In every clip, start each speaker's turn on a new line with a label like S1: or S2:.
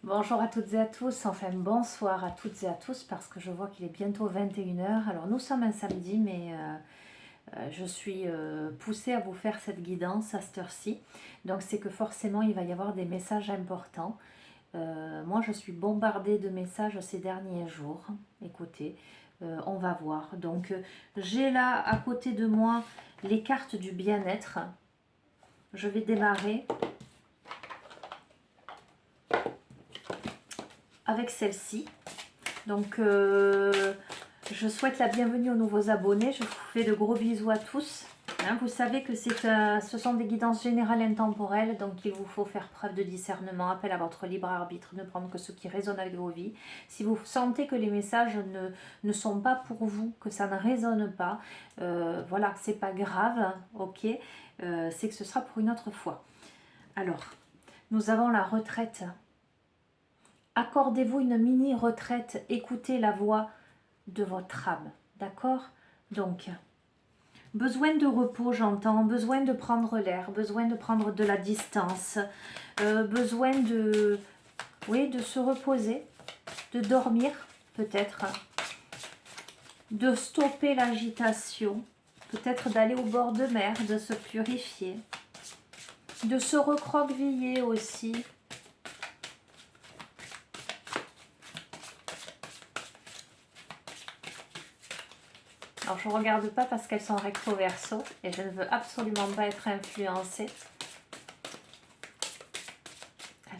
S1: Bonjour à toutes et à tous, enfin bonsoir à toutes et à tous parce que je vois qu'il est bientôt 21 h. Alors nous sommes un samedi mais je suis poussée à vous faire cette guidance à cette heure-ci. Donc c'est que forcément il va y avoir des messages importants. Moi je suis bombardée de messages ces derniers jours. Écoutez, on va voir. Donc j'ai là à côté de moi les cartes du bien-être. Je vais démarrer avec celle-ci. Donc, je souhaite la bienvenue aux nouveaux abonnés. Je vous fais de gros bisous à tous. Hein, vous savez que ce sont des guidances générales intemporelles, donc il vous faut faire preuve de discernement, appel à votre libre arbitre, ne prendre que ce qui résonne avec vos vies. Si vous sentez que les messages ne sont pas pour vous, que ça ne résonne pas, voilà, c'est pas grave, ok, c'est que ce sera pour une autre fois. Alors, nous avons la retraite. Accordez-vous une mini retraite, écoutez la voix de votre âme, d'accord? Donc, besoin de repos, j'entends, besoin de prendre l'air, besoin de prendre de la distance, besoin de, oui, de se reposer, de dormir peut-être, de stopper l'agitation, peut-être d'aller au bord de mer, de se purifier, de se recroqueviller aussi. Alors je ne regarde pas parce qu'elles sont recto verso et je ne veux absolument pas être influencée. Allez.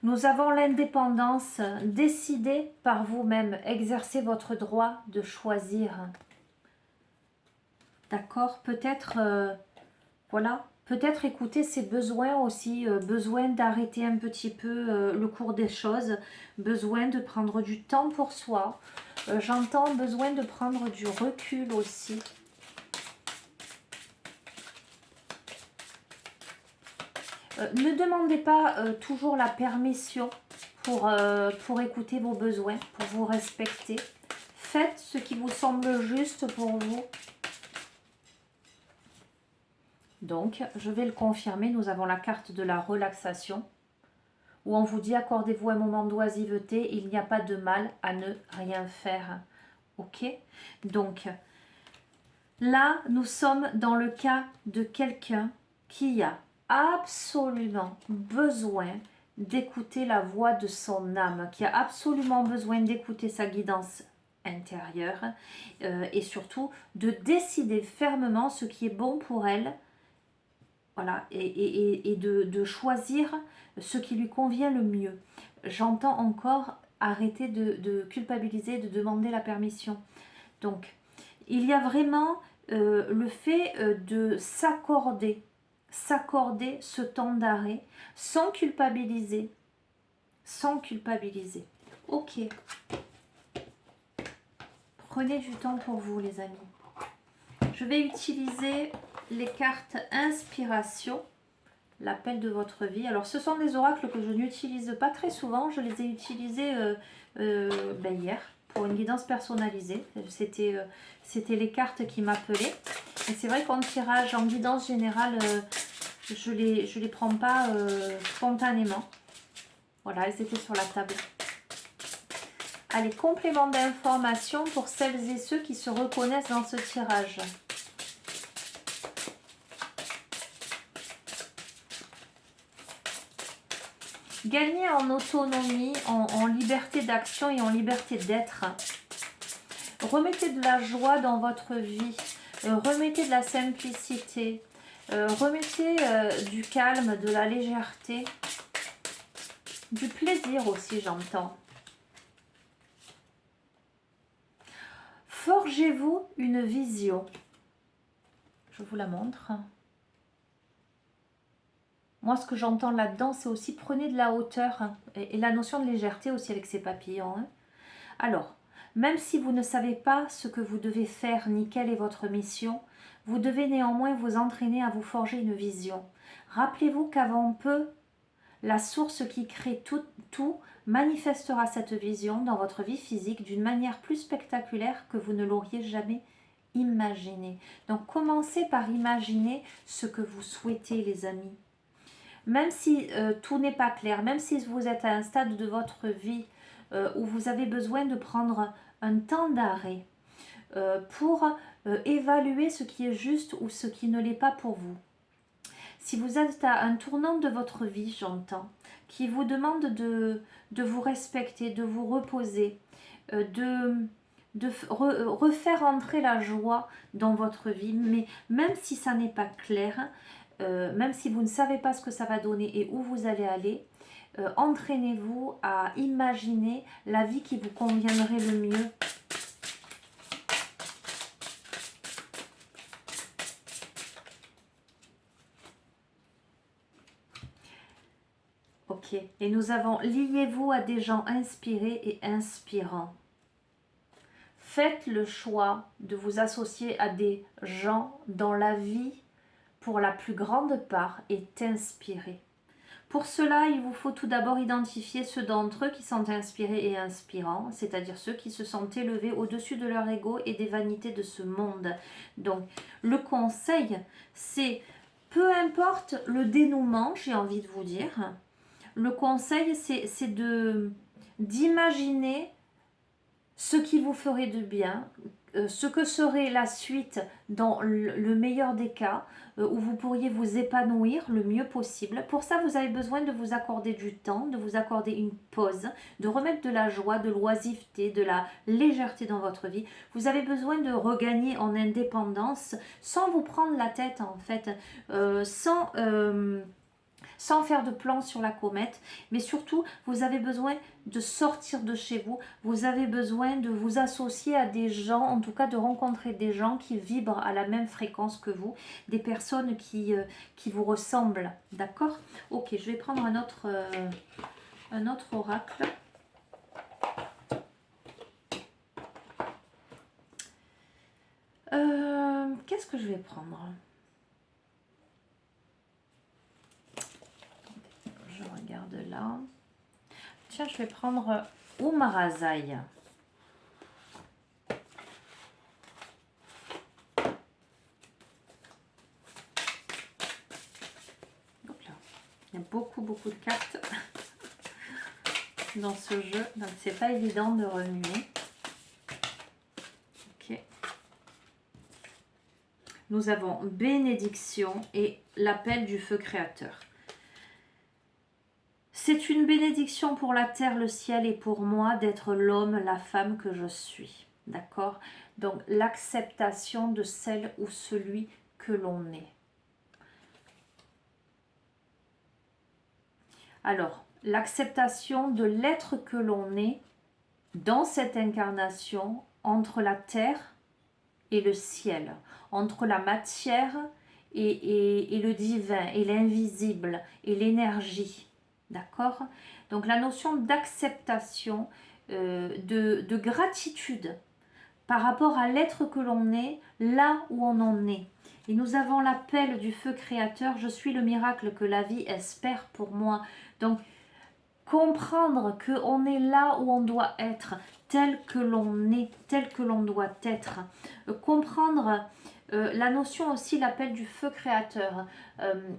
S1: Nous avons l'indépendance. Décidez par vous-même, exercez votre droit de choisir. D'accord? Peut-être, voilà, peut-être écouter ses besoins aussi, besoin d'arrêter un petit peu le cours des choses, besoin de prendre du temps pour soi. J'entends besoin de prendre du recul aussi. Ne demandez pas toujours la permission pour écouter vos besoins, pour vous respecter. Faites ce qui vous semble juste pour vous. Donc, je vais le confirmer, nous avons la carte de la relaxation, où on vous dit accordez-vous un moment d'oisiveté, il n'y a pas de mal à ne rien faire. Ok? Donc, là, nous sommes dans le cas de quelqu'un qui a absolument besoin d'écouter la voix de son âme, qui a absolument besoin d'écouter sa guidance intérieure et surtout de décider fermement ce qui est bon pour elle, voilà, et de choisir ce qui lui convient le mieux. J'entends encore arrêter de culpabiliser, de demander la permission. Donc, il y a vraiment le fait de s'accorder ce temps d'arrêt sans culpabiliser. Sans culpabiliser. Ok. Prenez du temps pour vous, les amis. Je vais utiliser les cartes Inspiration, l'appel de votre vie. Alors, ce sont des oracles que je n'utilise pas très souvent. Je les ai utilisés hier pour une guidance personnalisée. C'était les cartes qui m'appelaient. Et c'est vrai qu'en tirage, en guidance générale, je les prends pas spontanément. Voilà, elles étaient sur la table. Allez, complément d'information pour celles et ceux qui se reconnaissent dans ce tirage. Gagner en autonomie, en liberté d'action et en liberté d'être. Remettez de la joie dans votre vie. Remettez de la simplicité. Remettez du calme, de la légèreté. Du plaisir aussi, j'entends. Forgez-vous une vision. Je vous la montre. Moi, ce que j'entends là-dedans, c'est aussi prenez de la hauteur et la notion de légèreté aussi avec ces papillons. Alors, même si vous ne savez pas ce que vous devez faire ni quelle est votre mission, vous devez néanmoins vous entraîner à vous forger une vision. Rappelez-vous qu'avant peu, la source qui crée tout manifestera cette vision dans votre vie physique d'une manière plus spectaculaire que vous ne l'auriez jamais imaginé. Donc, commencez par imaginer ce que vous souhaitez, les amis. même si tout n'est pas clair, même si vous êtes à un stade de votre vie où vous avez besoin de prendre un temps d'arrêt pour évaluer ce qui est juste ou ce qui ne l'est pas pour vous. Si vous êtes à un tournant de votre vie, j'entends, qui vous demande de vous respecter, de vous reposer, refaire entrer la joie dans votre vie, mais même si ça n'est pas clair, même si vous ne savez pas ce que ça va donner et où vous allez aller, entraînez-vous à imaginer la vie qui vous conviendrait le mieux. Ok, et nous avons liez-vous à des gens inspirés et inspirants. Faites le choix de vous associer à des gens dont la vie, pour la plus grande part, est inspirée. Pour cela, il vous faut tout d'abord identifier ceux d'entre eux qui sont inspirés et inspirants, c'est-à-dire ceux qui se sont élevés au-dessus de leur ego et des vanités de ce monde. Donc, le conseil, c'est, peu importe le dénouement, j'ai envie de vous dire, le conseil, c'est d'imaginer ce qui vous ferait de bien, ce que serait la suite dans le meilleur des cas, où vous pourriez vous épanouir le mieux possible. Pour ça, vous avez besoin de vous accorder du temps, de vous accorder une pause, de remettre de la joie, de l'oisiveté, de la légèreté dans votre vie. Vous avez besoin de regagner en indépendance sans vous prendre la tête en fait, sans faire de plan sur la comète, mais surtout, vous avez besoin de sortir de chez vous, vous avez besoin de vous associer à des gens, en tout cas de rencontrer des gens qui vibrent à la même fréquence que vous, des personnes qui vous ressemblent, d'accord? Ok, je vais prendre un autre oracle. Qu'est-ce que je vais prendre ? Je regarde là. Tiens, je vais prendre Oumarazai. Hop là. Il y a beaucoup de cartes dans ce jeu, donc c'est pas évident de remuer. Ok. Nous avons bénédiction et l'appel du feu créateur. C'est une bénédiction pour la terre, le ciel et pour moi d'être l'homme, la femme que je suis. D'accord? Donc l'acceptation de celle ou celui que l'on est. Alors, l'acceptation de l'être que l'on est dans cette incarnation entre la terre et le ciel, entre la matière et le divin, et l'invisible, et l'énergie. D'accord? Donc la notion d'acceptation, de gratitude par rapport à l'être que l'on est, là où on en est. Et nous avons l'appel du feu créateur, je suis le miracle que la vie espère pour moi. Donc comprendre qu'on est là où on doit être, tel que l'on est, tel que l'on doit être. Comprendre la notion aussi, l'appel du feu créateur.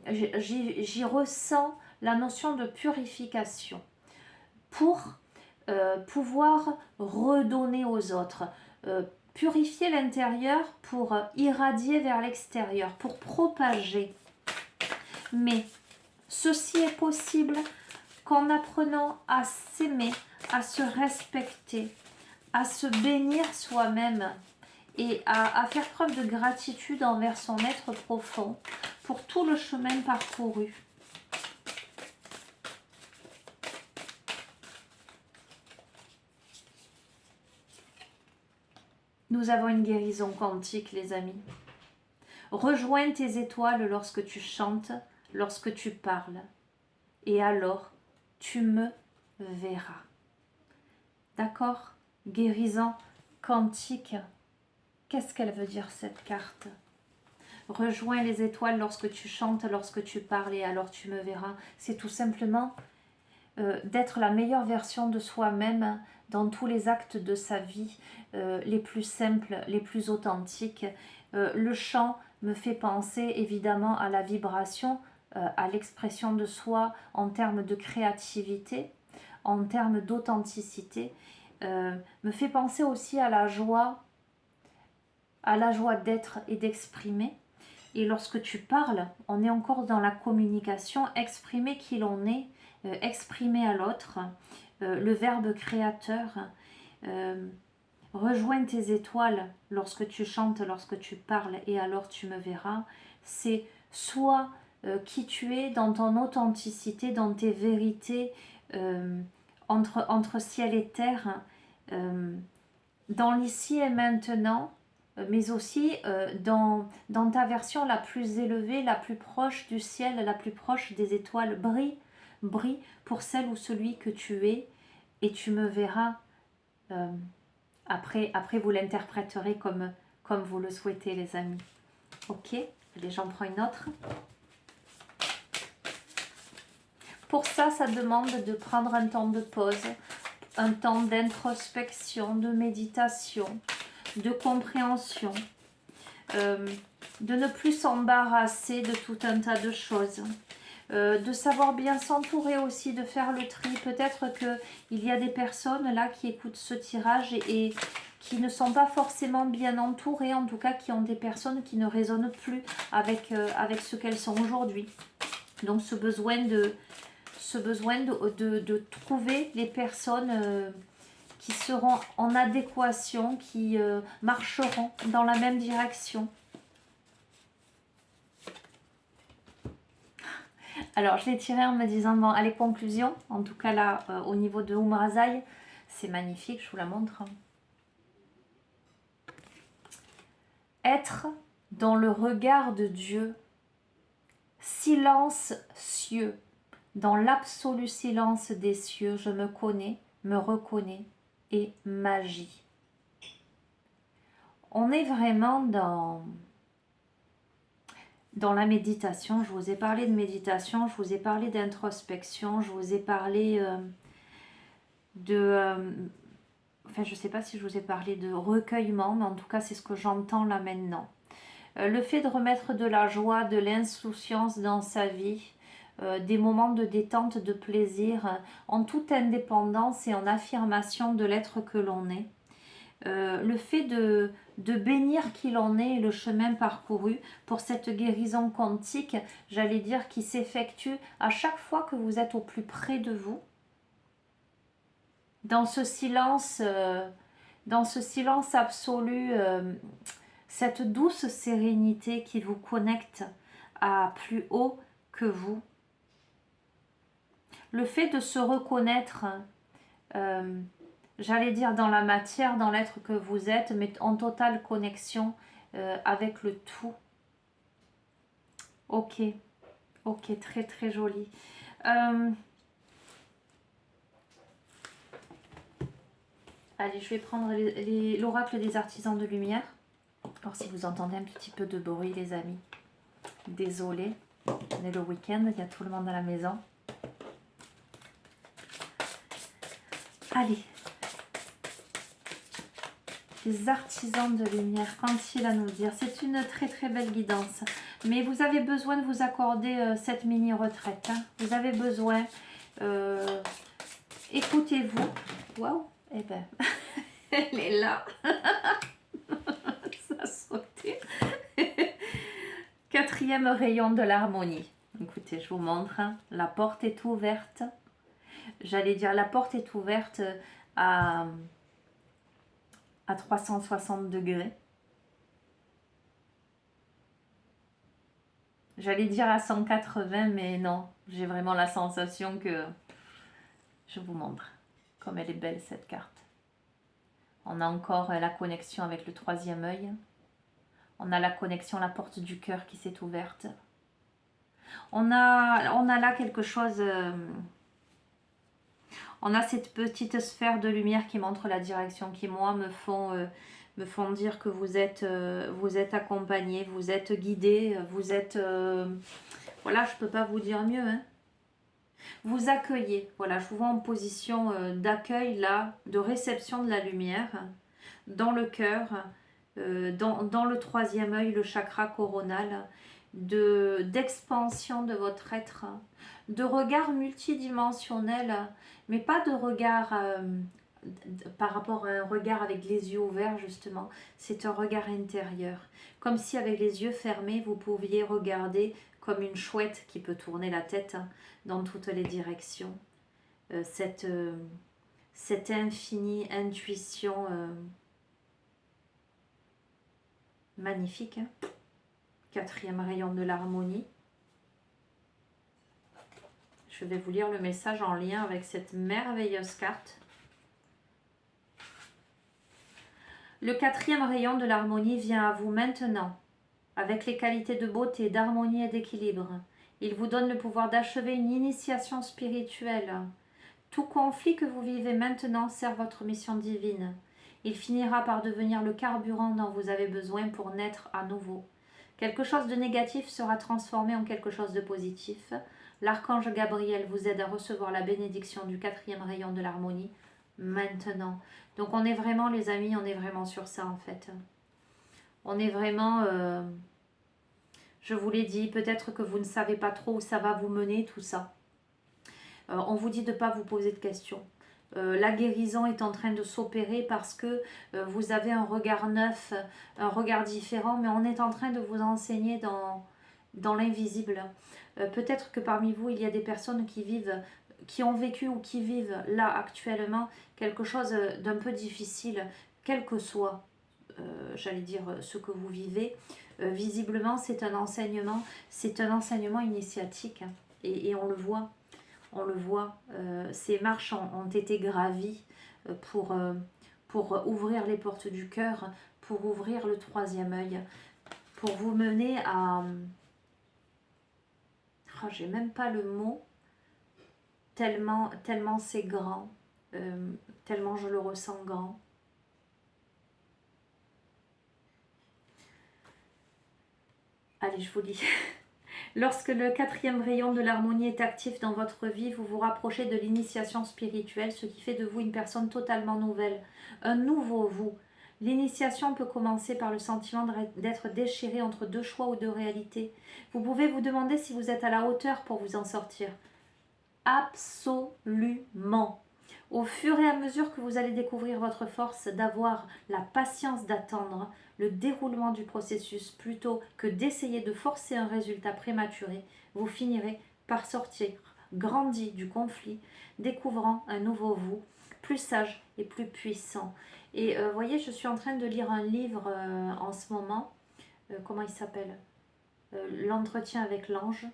S1: J'y ressens la notion de purification pour pouvoir redonner aux autres. Purifier l'intérieur pour irradier vers l'extérieur, pour propager. Mais ceci est possible qu'en apprenant à s'aimer, à se respecter, à se bénir soi-même et à faire preuve de gratitude envers son être profond pour tout le chemin parcouru. Nous avons une guérison quantique, les amis. Rejoins tes étoiles lorsque tu chantes, lorsque tu parles. Et alors, tu me verras. D'accord? Guérison quantique. Qu'est-ce qu'elle veut dire cette carte? Rejoins les étoiles lorsque tu chantes, lorsque tu parles, et alors tu me verras. C'est tout simplement d'être la meilleure version de soi-même dans tous les actes de sa vie, les plus simples, les plus authentiques. Le chant me fait penser évidemment à la vibration à l'expression de soi en termes de créativité, en termes d'authenticité, me fait penser aussi à la joie d'être et d'exprimer. Et lorsque tu parles, on est encore dans la communication, exprimer qui l'on est, exprimer à l'autre, le verbe créateur. Rejoins tes étoiles lorsque tu chantes, lorsque tu parles, et alors tu me verras. C'est soit qui tu es dans ton authenticité, dans tes vérités, entre ciel et terre, dans l'ici et maintenant, mais aussi dans ta version la plus élevée, la plus proche du ciel, la plus proche des étoiles. Brille pour celle ou celui que tu es, et tu me verras. Après, vous l'interpréterez comme vous le souhaitez, les amis. Ok, allez, j'en prends une autre. Pour ça, ça demande de prendre un temps de pause, un temps d'introspection, de méditation, de compréhension, de ne plus s'embarrasser de tout un tas de choses. De savoir bien s'entourer aussi, de faire le tri. Peut-être qu'il y a des personnes là qui écoutent ce tirage et qui ne sont pas forcément bien entourées, en tout cas qui ont des personnes qui ne résonnent plus avec ce qu'elles sont aujourd'hui. Donc ce besoin de trouver les personnes qui seront en adéquation, qui marcheront dans la même direction. Alors, je l'ai tiré en me disant, bon, allez, conclusion. En tout cas, là, au niveau de Umrazaï, c'est magnifique, je vous la montre. Être dans le regard de Dieu, silence cieux, dans l'absolu silence des cieux, je me connais, me reconnais et magie. On est vraiment dans la méditation. Je vous ai parlé de méditation, je vous ai parlé d'introspection, je vous ai parlé enfin, je ne sais pas si je vous ai parlé de recueillement, mais en tout cas, c'est ce que j'entends là maintenant. Le fait de remettre de la joie, de l'insouciance dans sa vie, des moments de détente, de plaisir, en toute indépendance et en affirmation de l'être que l'on est. Le fait de bénir qui l'on est et le chemin parcouru pour cette guérison quantique, j'allais dire, qui s'effectue à chaque fois que vous êtes au plus près de vous. Dans ce silence absolu, cette douce sérénité qui vous connecte à plus haut que vous. Le fait de se reconnaître, j'allais dire dans la matière, dans l'être que vous êtes, mais en totale connexion avec le tout. Ok, très très joli. Allez, je vais prendre l'oracle des artisans de lumière. Alors si vous entendez un petit peu de bruit, les amis, désolé. On est le week-end, il y a tout le monde à la maison. Allez. Les artisans de lumière, qu'ont-ils à nous dire? C'est une très très belle guidance. Mais vous avez besoin de vous accorder cette mini-retraite. Hein. Vous avez besoin. Écoutez-vous. Waouh! Eh ben, elle est là. Ça a sauté. Quatrième rayon de l'harmonie. Écoutez, je vous montre. Hein. La porte est ouverte. J'allais dire, la porte est ouverte à 360 degrés. J'allais dire à 180, mais non. J'ai vraiment la sensation que... Je vous montre. Comme elle est belle, cette carte. On a encore la connexion avec le troisième œil. On a la connexion, la porte du cœur qui s'est ouverte. On a là quelque chose... on a cette petite sphère de lumière qui montre la direction, qui, moi, me font dire que vous êtes accompagné, vous êtes guidé, vous êtes... voilà, je ne peux pas vous dire mieux, hein. Vous accueillez, voilà, je vous vois en position d'accueil là, de réception de la lumière, dans le cœur, dans le troisième œil, le chakra coronal. d'expansion de votre être, de regard multidimensionnel, mais pas de regard par rapport à un regard avec les yeux ouverts justement, c'est un regard intérieur. Comme si avec les yeux fermés, vous pouviez regarder comme une chouette qui peut tourner la tête dans toutes les directions. Cette infinie intuition magnifique. Hein. Quatrième rayon de l'harmonie. Je vais vous lire le message en lien avec cette merveilleuse carte. Le quatrième rayon de l'harmonie vient à vous maintenant, avec les qualités de beauté, d'harmonie et d'équilibre. Il vous donne le pouvoir d'achever une initiation spirituelle. Tout conflit que vous vivez maintenant sert votre mission divine. Il finira par devenir le carburant dont vous avez besoin pour naître à nouveau. Quelque chose de négatif sera transformé en quelque chose de positif. L'archange Gabriel vous aide à recevoir la bénédiction du quatrième rayon de l'harmonie maintenant. Donc on est vraiment, les amis, on est vraiment sur ça en fait. On est vraiment, je vous l'ai dit, peut-être que vous ne savez pas trop où ça va vous mener tout ça. On vous dit de ne pas vous poser de questions. La guérison est en train de s'opérer parce que vous avez un regard neuf, un regard différent, mais on est en train de vous enseigner dans l'invisible. Peut-être que parmi vous, il y a des personnes qui ont vécu ou qui vivent là actuellement quelque chose d'un peu difficile, quel que soit, j'allais dire, ce que vous vivez. Visiblement, c'est un enseignement initiatique et on le voit. On le voit, ces marches ont été gravies pour ouvrir les portes du cœur, pour ouvrir le troisième œil, pour vous mener à... Oh, j'ai même pas le mot, tellement c'est grand, tellement je le ressens grand. Allez, je vous lis. Lorsque le quatrième rayon de l'harmonie est actif dans votre vie, vous vous rapprochez de l'initiation spirituelle, ce qui fait de vous une personne totalement nouvelle, un nouveau vous. L'initiation peut commencer par le sentiment d'être déchiré entre deux choix ou deux réalités. Vous pouvez vous demander si vous êtes à la hauteur pour vous en sortir. Absolument. Au fur et à mesure que vous allez découvrir votre force, d'avoir la patience d'attendre le déroulement du processus plutôt que d'essayer de forcer un résultat prématuré, vous finirez par sortir grandi du conflit, découvrant un nouveau vous, plus sage et plus puissant. Et voyez, je suis en train de lire un livre en ce moment, comment il s'appelle L'entretien avec l'ange.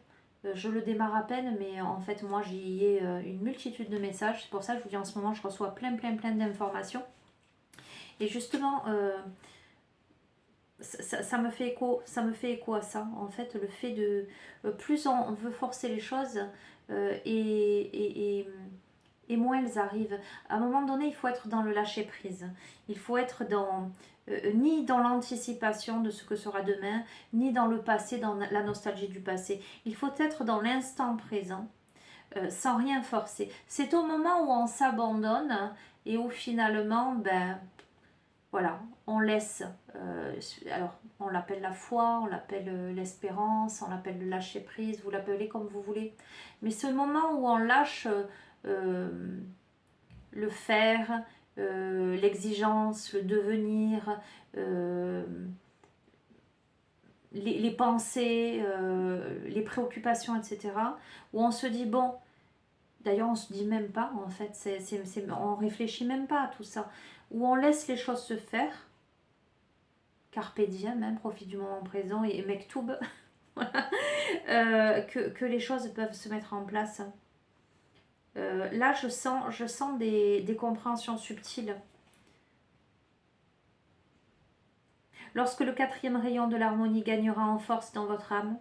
S1: Je le démarre à peine, mais en fait, moi, j'y ai une multitude de messages. C'est pour ça que je vous dis, en ce moment, je reçois plein d'informations. Et justement, ça me fait écho à ça. En fait, le fait de... plus on veut forcer les choses, et moins elles arrivent. À un moment donné, il faut être dans le lâcher-prise. Il faut être ni dans l'anticipation de ce que sera demain, ni dans le passé, dans la nostalgie du passé. Il faut être dans l'instant présent, sans rien forcer. C'est au moment où on s'abandonne et où finalement, voilà, on laisse. Alors, on l'appelle la foi, on l'appelle l'espérance, on l'appelle le lâcher-prise, vous l'appelez comme vous voulez. Mais ce moment où on lâche... le faire, l'exigence, le devenir, les pensées, les préoccupations, etc. Où on se dit, bon, d'ailleurs on se dit même pas, en fait, on réfléchit même pas à tout ça. Où on laisse les choses se faire, carpe diem, même, profite du moment présent, et mektoub, voilà, que les choses peuvent se mettre en place. Là, je sens des compréhensions subtiles. Lorsque le quatrième rayon de l'harmonie gagnera en force dans votre âme,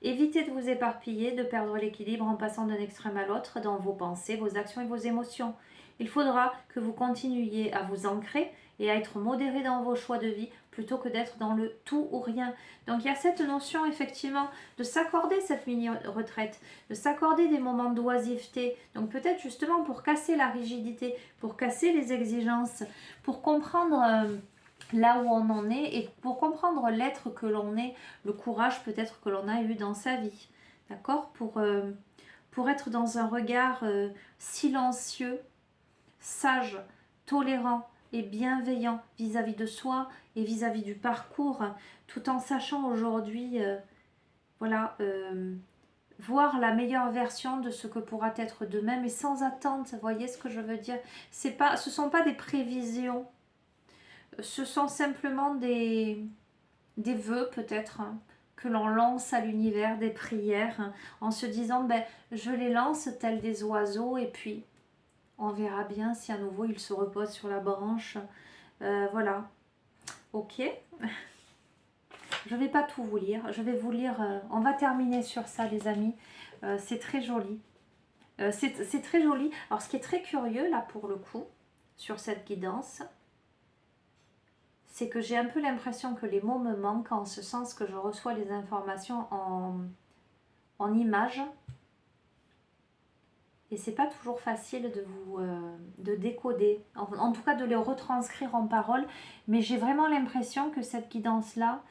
S1: évitez de vous éparpiller, de perdre l'équilibre en passant d'un extrême à l'autre dans vos pensées, vos actions et vos émotions. Il faudra que vous continuiez à vous ancrer et à être modéré dans vos choix de vie plutôt que d'être dans le tout ou rien. Donc il y a cette notion effectivement de s'accorder cette mini-retraite, de s'accorder des moments d'oisiveté. Donc peut-être justement pour casser la rigidité, pour casser les exigences, pour comprendre là où on en est et pour comprendre l'être que l'on est, le courage peut-être que l'on a eu dans sa vie. D'accord, pour être dans un regard silencieux, sage, tolérant et bienveillant vis-à-vis de soi et vis-à-vis du parcours, tout en sachant aujourd'hui, voilà, voir la meilleure version de ce que pourra être demain, mais sans attente. Vous voyez ce que je veux dire? Ce ne sont pas des prévisions, ce sont simplement des vœux peut-être, hein, que l'on lance à l'univers, des prières, hein, en se disant, ben, je les lance tels des oiseaux et puis on verra bien si à nouveau ils se reposent sur la branche. Voilà. Ok. Je ne vais pas tout vous lire. Je vais vous lire. On va terminer sur ça, les amis. C'est très joli. C'est très joli. Alors, ce qui est très curieux, là, pour le coup, sur cette guidance, c'est que j'ai un peu l'impression que les mots me manquent en ce sens que je reçois les informations en images. Et c'est pas toujours facile de décoder, en tout cas de les retranscrire en paroles, mais j'ai vraiment l'impression que cette guidance-là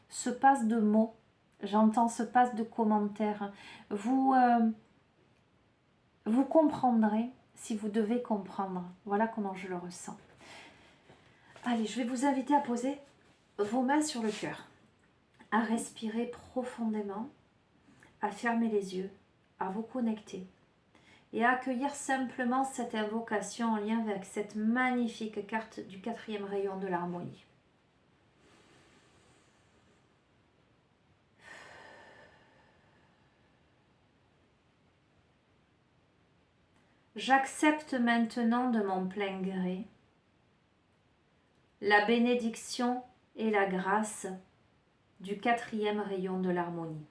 S1: se passe de mots. J'entends se passe de commentaires. Vous comprendrez si vous devez comprendre. Voilà comment je le ressens. Allez, je vais vous inviter à poser vos mains sur le cœur, à respirer profondément, à fermer les yeux, à vous connecter et à accueillir simplement cette invocation en lien avec cette magnifique carte du 4e rayon de l'harmonie. J'accepte maintenant de mon plein gré la bénédiction et la grâce du 4e rayon de l'harmonie.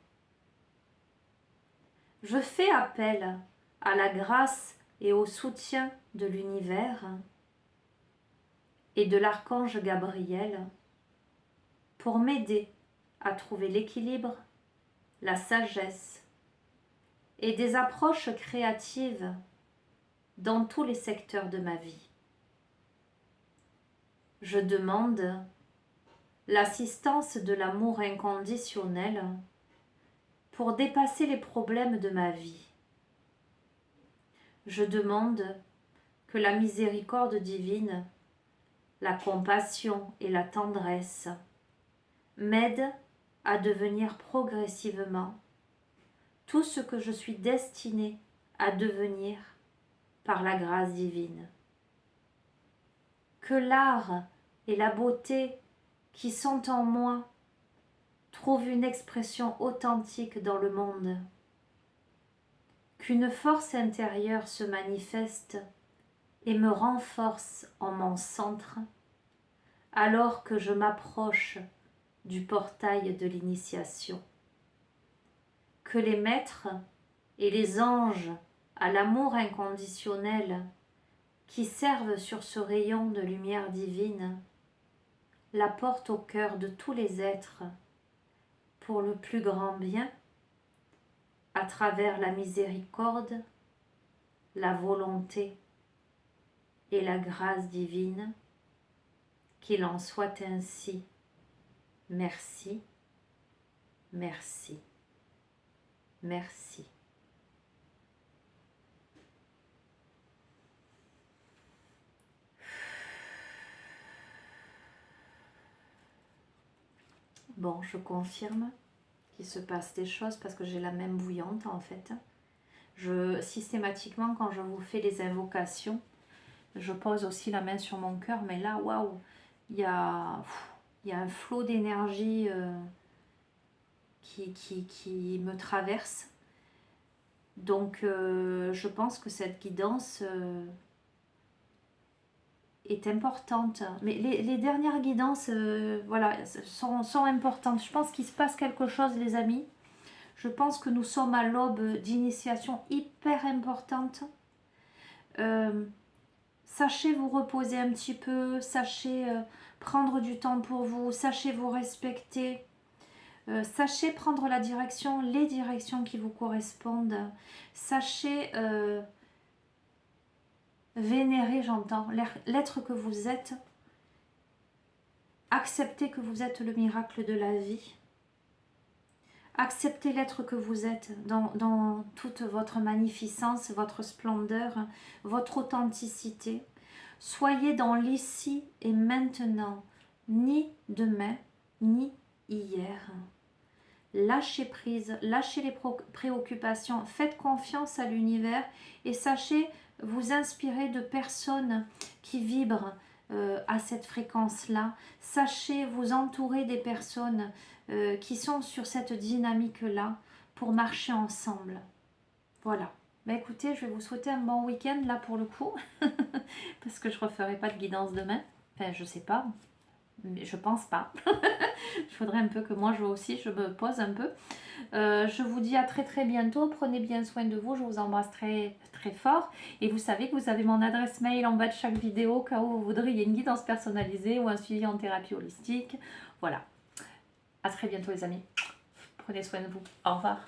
S1: Je fais appel à la grâce et au soutien de l'univers et de l'archange Gabriel pour m'aider à trouver l'équilibre, la sagesse et des approches créatives dans tous les secteurs de ma vie. Je demande l'assistance de l'amour inconditionnel pour dépasser les problèmes de ma vie. Je demande que la miséricorde divine, la compassion et la tendresse m'aident à devenir progressivement tout ce que je suis destinée à devenir par la grâce divine. Que l'art et la beauté qui sont en moi trouvent une expression authentique dans le monde. Qu'une force intérieure se manifeste et me renforce en mon centre, alors que je m'approche du portail de l'initiation. Que les maîtres et les anges à l'amour inconditionnel qui servent sur ce rayon de lumière divine la portent au cœur de tous les êtres pour le plus grand bien, à travers la miséricorde, la volonté et la grâce divine, qu'il en soit ainsi. Merci, merci, merci. Bon, je confirme qu'il se passe des choses parce que j'ai la même bouillante en fait. Systématiquement, quand je vous fais les invocations, je pose aussi la main sur mon cœur, mais là, waouh, il y a un flot d'énergie qui me traverse. Donc, je pense que cette guidance est importante. Mais les dernières guidances, voilà, sont importantes. Je pense qu'il se passe quelque chose, les amis. Je pense que nous sommes à l'aube d'initiation hyper importante. Sachez vous reposer un petit peu, sachez prendre du temps pour vous, sachez vous respecter, sachez prendre les directions qui vous correspondent, sachez vénérer, j'entends, l'être que vous êtes Acceptez que vous êtes le miracle de la vie. Acceptez l'être que vous êtes dans toute votre magnificence, votre splendeur, votre authenticité. Soyez dans l'ici et maintenant, ni demain, ni hier. Lâchez prise, lâchez les préoccupations, faites confiance à l'univers et sachez vous inspirer de personnes qui vibrent à cette fréquence-là. Sachez vous entourer des personnes qui sont sur cette dynamique-là pour marcher ensemble. Voilà. Ben écoutez, je vais vous souhaiter un bon week-end là pour le coup, parce que je ne referai pas de guidance demain. Enfin, je sais pas, mais je pense pas. Il faudrait un peu que moi aussi je me pose un peu. Je vous dis à très très bientôt. Prenez bien soin de vous. Je vous embrasse très très fort. Et vous savez que vous avez mon adresse mail en bas de chaque vidéo, au cas où vous voudriez une guidance personnalisée ou un suivi en thérapie holistique. Voilà. À très bientôt les amis. Prenez soin de vous. Au revoir.